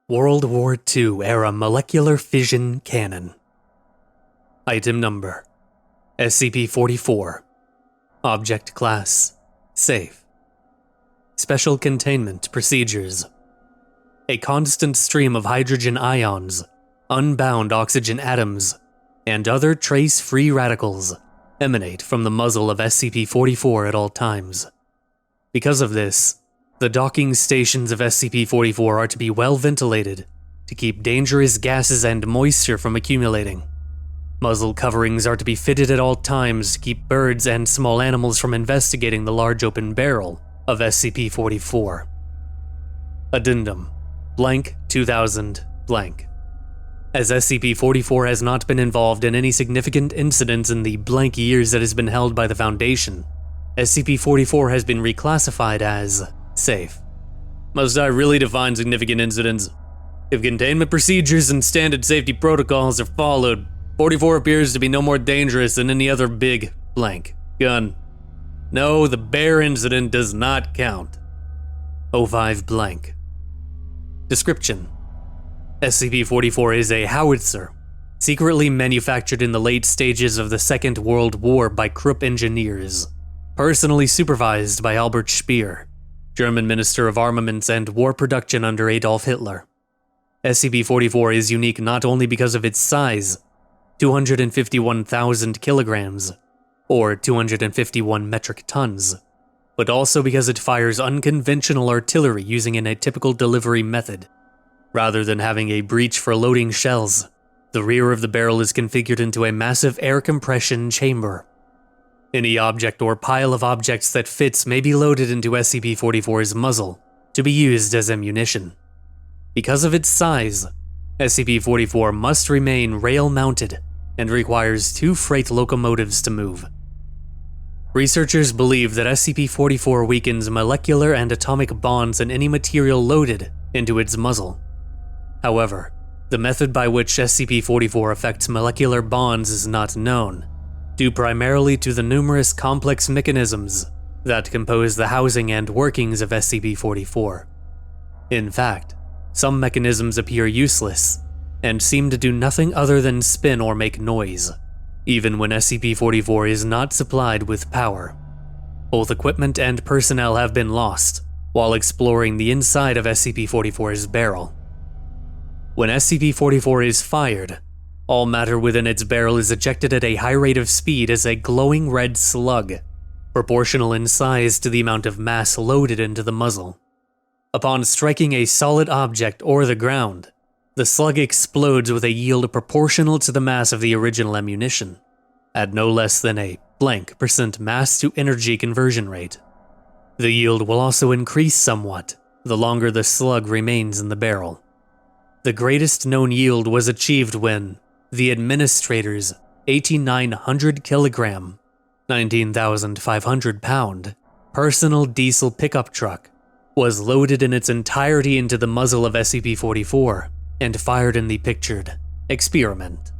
World War II era molecular fission cannon. Item number: SCP-044. Object class: Safe. Special containment procedures: a constant stream of hydrogen ions, unbound oxygen atoms, and other trace-free radicals emanate from the muzzle of SCP-044 at all times. Because of this, the docking stations of SCP-044 are to be well ventilated to keep dangerous gases and moisture from accumulating. Muzzle coverings are to be fitted at all times to keep birds and small animals from investigating the large open barrel of SCP-044. Addendum: blank 2000 blank. As SCP-044 has not been involved in any significant incidents in the blank years it has been held by the Foundation, SCP-044 has been reclassified as safe. Must I really define significant incidents? If containment procedures and standard safety protocols are followed, 44 appears to be no more dangerous than any other big blank gun. No, the bear incident does not count. 05 blank. Description: SCP-044 is a howitzer, secretly manufactured in the late stages of the Second World War by Krupp engineers, personally supervised by Albert Speer, German Minister of Armaments and War Production under Adolf Hitler. SCP-044 is unique not only because of its size, 251,000 kilograms, or 251 metric tons, but also because it fires unconventional artillery using an atypical delivery method. Rather than having a breech for loading shells, the rear of the barrel is configured into a massive air compression chamber. Any object or pile of objects that fits may be loaded into SCP-044's muzzle to be used as ammunition. Because of its size, SCP-044 must remain rail-mounted and requires 2 freight locomotives to move. Researchers believe that SCP-044 weakens molecular and atomic bonds in any material loaded into its muzzle. However, the method by which SCP-044 affects molecular bonds is not known, due primarily to the numerous complex mechanisms that compose the housing and workings of SCP-044. In fact, some mechanisms appear useless and seem to do nothing other than spin or make noise, even when SCP-044 is not supplied with power. Both equipment and personnel have been lost while exploring the inside of SCP-044's barrel. When SCP-044 is fired, all matter within its barrel is ejected at a high rate of speed as a glowing red slug, proportional in size to the amount of mass loaded into the muzzle. Upon striking a solid object or the ground, the slug explodes with a yield proportional to the mass of the original ammunition, at no less than a blank % mass to energy conversion rate. The yield will also increase somewhat the longer the slug remains in the barrel. The greatest known yield was achieved when the Administrator's 8,900 kilogram, 19,500 pound personal diesel pickup truck was loaded in its entirety into the muzzle of SCP-044 and fired in the pictured experiment.